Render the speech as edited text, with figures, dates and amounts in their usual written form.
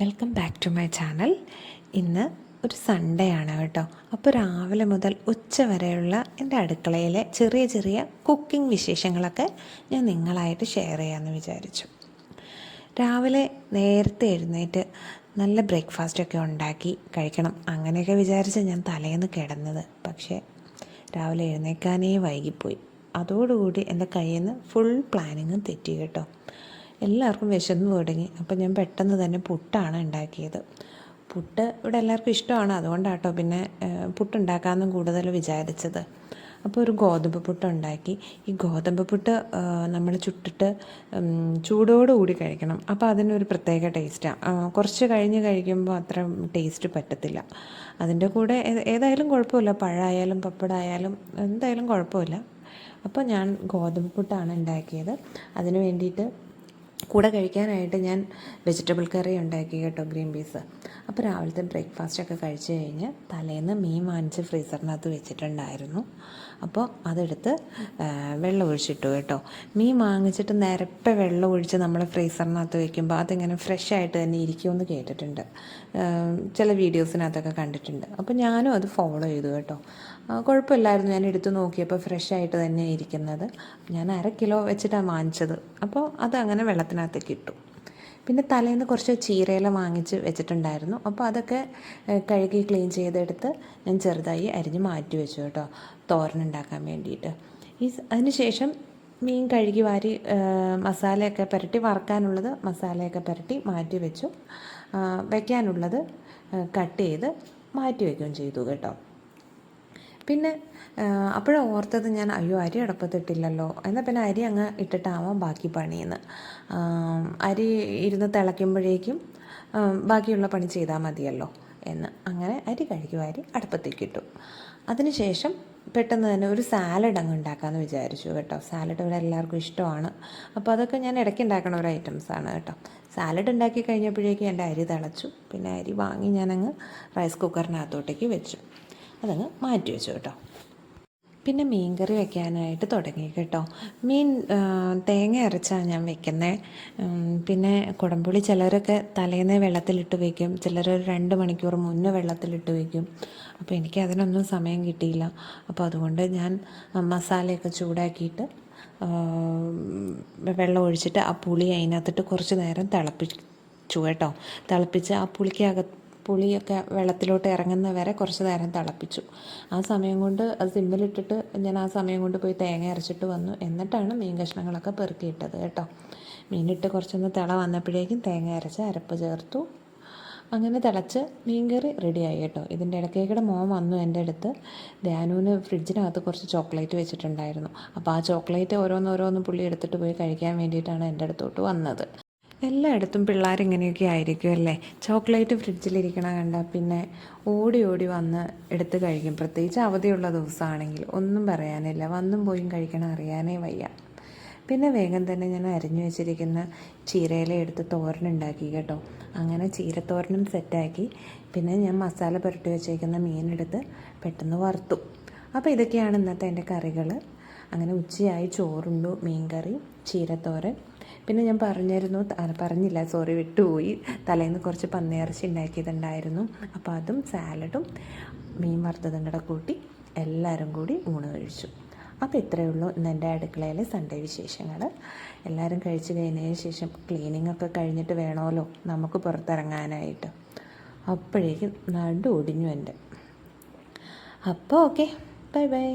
Welcome back to my channel. ഇന്ന് ഒരു Sunday ആണ് കേട്ടോ. അപ്പോൾ രാവിലെ മുതൽ ഉച്ച വരെയുള്ള എൻ്റെ അടുക്കളയിലെ ചെറിയ ചെറിയ കുക്കിംഗ് വിശേഷങ്ങളൊക്കെ ഞാൻ നിങ്ങളായിട്ട് ഷെയർ ചെയ്യാമെന്ന് വിചാരിച്ചു. രാവിലെ നേരത്തെ എഴുന്നേറ്റ് നല്ല ബ്രേക്ക്ഫാസ്റ്റൊക്കെ ഉണ്ടാക്കി കഴിക്കണം അങ്ങനെയൊക്കെ വിചാരിച്ച് ഞാൻ തലേന്ന് കിടന്നത്. പക്ഷേ രാവിലെ എഴുന്നേൽക്കാനേ വൈകിപ്പോയി. അതോടുകൂടി എൻ്റെ കയ്യിൽ നിന്ന് ഫുൾ പ്ലാനിങ്ങും തെറ്റി കേട്ടോ. എല്ലാവർക്കും വിശന്ന് തുടങ്ങി. അപ്പോൾ ഞാൻ പെട്ടെന്ന് തന്നെ പുട്ടാണ് ഉണ്ടാക്കിയത്. പുട്ട് ഇവിടെ എല്ലാവർക്കും ഇഷ്ടമാണ്, അതുകൊണ്ടാട്ടോ പിന്നെ പുട്ടുണ്ടാക്കാമെന്നും കൂടുതൽ വിചാരിച്ചത്. അപ്പോൾ ഒരു ഗോതമ്പ് പുട്ട് ഉണ്ടാക്കി. ഈ ഗോതമ്പ് പുട്ട് നമ്മൾ ചുട്ടിട്ട് ചൂടോടുകൂടി കഴിക്കണം. അപ്പോൾ അതിനൊരു പ്രത്യേക ടേസ്റ്റാണ്. കുറച്ച് കഴിഞ്ഞ് കഴിക്കുമ്പോൾ അത്ര ടേസ്റ്റ് പറ്റത്തില്ല. അതിൻ്റെ കൂടെ ഏതായാലും കുഴപ്പമില്ല, പഴമായാലും പപ്പടമായാലും എന്തായാലും കുഴപ്പമില്ല. അപ്പോൾ ഞാൻ ഗോതമ്പ് പുട്ടാണ് ഉണ്ടാക്കിയത്. അതിന് വേണ്ടിയിട്ട് കൂടെ കഴിക്കാനായിട്ട് ഞാൻ വെജിറ്റബിൾ കറി ഉണ്ടാക്കി കേട്ടോ, ഗ്രീൻ പീസ്. അപ്പോൾ രാവിലത്തെ ബ്രേക്ക്ഫാസ്റ്റൊക്കെ കഴിച്ച് കഴിഞ്ഞ് തലേന്ന് മീൻ വാങ്ങിച്ച് ഫ്രീസറിനകത്ത് വെച്ചിട്ടുണ്ടായിരുന്നു. അപ്പോൾ അതെടുത്ത് വെള്ളം ഒഴിച്ചിട്ടു കേട്ടോ. മീൻ വാങ്ങിച്ചിട്ട് നിരപ്പ വെള്ളം ഒഴിച്ച് നമ്മൾ ഫ്രീസറിനകത്ത് വയ്ക്കുമ്പോൾ അതിങ്ങനെ ഫ്രഷ് ആയിട്ട് തന്നെ ഇരിക്കുമെന്ന് കേട്ടിട്ടുണ്ട്, ചില വീഡിയോസിനകത്തൊക്കെ കണ്ടിട്ടുണ്ട്. അപ്പോൾ ഞാനും അത് ഫോളോ ചെയ്തു കേട്ടോ. കുഴപ്പമില്ലായിരുന്നു. ഞാൻ എടുത്ത് നോക്കിയപ്പോൾ ഫ്രഷ് ആയിട്ട് തന്നെ ഇരിക്കുന്നത്. ഞാൻ 1/2 കിലോ വെച്ചിട്ടാണ് വാങ്ങിച്ചത്. അപ്പോൾ അത് അങ്ങനെ വെള്ളത്തിനകത്തേക്ക് ഇട്ടു. പിന്നെ തലേന്ന് കുറച്ച് ചീരയില വാങ്ങിച്ച് വെച്ചിട്ടുണ്ടായിരുന്നു. അപ്പോൾ അതൊക്കെ കഴുകി ക്ലീൻ ചെയ്തെടുത്ത് ഞാൻ ചെറുതായി അരിഞ്ഞ് മാറ്റി വെച്ചു കേട്ടോ, തോരനുണ്ടാക്കാൻ വേണ്ടിയിട്ട്. അതിന് ശേഷം മീൻ കഴുകി വാരി മസാലയൊക്കെ പുരട്ടി, വറക്കാനുള്ളത് മസാലയൊക്കെ പുരട്ടി മാറ്റി വെച്ചു. വയ്ക്കാനുള്ളത് കട്ട് ചെയ്ത് മാറ്റി വയ്ക്കുകയും ചെയ്തു കേട്ടോ. പിന്നെ അപ്പോഴാണ് ഓർത്തത് ഞാൻ, അരി അടപ്പത്തിട്ടില്ലല്ലോ, എന്നാൽ പിന്നെ അരി അങ്ങ് ഇട്ടിട്ടാവാം ബാക്കി പണിയെന്ന്. അരി ഇരുന്ന് തിളയ്ക്കുമ്പോഴേക്കും ബാക്കിയുള്ള പണി ചെയ്താൽ മതിയല്ലോ എന്ന്. അങ്ങനെ അരി കഴുകി വാരി അടുപ്പത്തേക്ക് ഇട്ടു. അതിനുശേഷം പെട്ടെന്ന് തന്നെ ഒരു സാലഡ് അങ്ങ് ഉണ്ടാക്കാമെന്ന് വിചാരിച്ചു കേട്ടോ. സാലഡ് ഇവിടെ എല്ലാവർക്കും ഇഷ്ടമാണ്. അപ്പോൾ അതൊക്കെ ഞാൻ ഇടയ്ക്ക് ഉണ്ടാക്കുന്ന ഒരു ഐറ്റംസാണ് കേട്ടോ. സാലഡ് ഉണ്ടാക്കി കഴിഞ്ഞപ്പോഴേക്കും എൻ്റെ അരി തിളച്ചു. പിന്നെ അരി വാങ്ങി ഞാനങ്ങ് റൈസ് കുക്കറിനകത്തോട്ടേക്ക് വെച്ചു. അതങ്ങ് മാറ്റി വെച്ചു കേട്ടോ. പിന്നെ മീൻ കറി വയ്ക്കാനായിട്ട് തുടങ്ങി കേട്ടോ. മീൻ തേങ്ങ അരച്ചാണ് ഞാൻ വെക്കുന്നത്. പിന്നെ കുടംപുളി ചിലരൊക്കെ തലേന്നേ വെള്ളത്തിലിട്ട് വയ്ക്കും, ചിലർ 2 മണിക്കൂർ മുന്നേ വെള്ളത്തിലിട്ട് വയ്ക്കും. അപ്പോൾ എനിക്ക് അതിനൊന്നും സമയം കിട്ടിയില്ല. അപ്പോൾ അതുകൊണ്ട് ഞാൻ മസാലയൊക്കെ ചൂടാക്കിയിട്ട് വെള്ളം ഒഴിച്ചിട്ട് ആ പുളി അതിനകത്തിട്ട് കുറച്ച് നേരം തിളപ്പിച്ചു കേട്ടോ. തിളപ്പിച്ച് ആ പുളിയൊക്കെ വെള്ളത്തിലോട്ട് ഇറങ്ങുന്ന വരെ കുറച്ച് നേരം തിളപ്പിച്ചു. ആ സമയം കൊണ്ട് അത് സിമ്മിലിട്ടിട്ട് ഞാൻ ആ സമയം കൊണ്ട് പോയി തേങ്ങ അരച്ചിട്ട് വന്നു. എന്നിട്ടാണ് മീൻ കഷ്ണങ്ങളൊക്കെ പെറുക്കിയിട്ടത് കേട്ടോ. മീനിട്ട് കുറച്ചൊന്ന് തിള വന്നപ്പോഴേക്കും തേങ്ങ അരച്ച് അരപ്പ് ചേർത്തു. അങ്ങനെ തിളച്ച് മീൻ കറി റെഡിയായി കേട്ടോ. ഇതിൻ്റെ ഇടയ്ക്കേക്കിടെ മോൻ വന്നു എൻ്റെ അടുത്ത്. ധ്യാനുവിന് ഫ്രിഡ്ജിനകത്ത് കുറച്ച് ചോക്ലേറ്റ് വെച്ചിട്ടുണ്ടായിരുന്നു. അപ്പോൾ ആ ചോക്ലേറ്റ് ഓരോന്നോരോന്ന് പുള്ളി എടുത്തിട്ട് പോയി കഴിക്കാൻ വേണ്ടിയിട്ടാണ് എൻ്റെ അടുത്തോട്ട് വന്നത്. എല്ലായിടത്തും പിള്ളേരിങ്ങനെയൊക്കെ ആയിരിക്കും അല്ലേ. ചോക്ലേറ്റ് ഫ്രിഡ്ജിലിരിക്കണ കണ്ടാൽ പിന്നെ ഓടി ഓടി വന്ന് എടുത്ത് കഴിക്കും. പ്രത്യേകിച്ച് അവധിയുള്ള ദിവസമാണെങ്കിൽ ഒന്നും പറയാനില്ല, വന്നും പോയും കഴിക്കണം അറിയാനേ വയ്യ. പിന്നെ വേഗം തന്നെ ഞാൻ അരിഞ്ഞു വെച്ചിരിക്കുന്ന ചീരയില എടുത്ത് തോരനുണ്ടാക്കി കേട്ടോ. അങ്ങനെ ചീരത്തോരനും സെറ്റാക്കി. പിന്നെ ഞാൻ മസാല പുരട്ടി വെച്ചേക്കുന്ന മീനെടുത്ത് പെട്ടെന്ന് വറുത്തു. അപ്പോൾ ഇതൊക്കെയാണ് ഇന്നത്തെ എൻ്റെ കറികൾ. അങ്ങനെ ഉച്ചയായി ചോറുണ്ടു, മീൻ കറി, ചീരത്തോരൻ. പിന്നെ ഞാൻ പറഞ്ഞില്ല, സോറി, വിട്ടുപോയി. തലേന്ന് കുറച്ച് പന്നിയിറച്ചി ഉണ്ടാക്കിയതുണ്ടായിരുന്നു. അപ്പോൾ അതും സാലഡും മീൻ വറുത്തതും കൂടെ കൂട്ടി എല്ലാവരും കൂടി ഊണ് കഴിച്ചു. അപ്പോൾ ഇത്രയേ ഉള്ളൂ ഇന്ന് എൻ്റെ അടുക്കളയിലെ സൺഡേ വിശേഷങ്ങൾ. എല്ലാവരും കഴിച്ച് കഴിഞ്ഞതിന് ശേഷം ക്ലീനിങ് ഒക്കെ കഴിഞ്ഞിട്ട് വേണമല്ലോ നമുക്ക് പുറത്തിറങ്ങാനായിട്ട്. അപ്പോഴേക്കും നടു ഒടിഞ്ഞു എൻ്റെ. അപ്പോൾ ഓക്കെ, ബൈ ബൈ.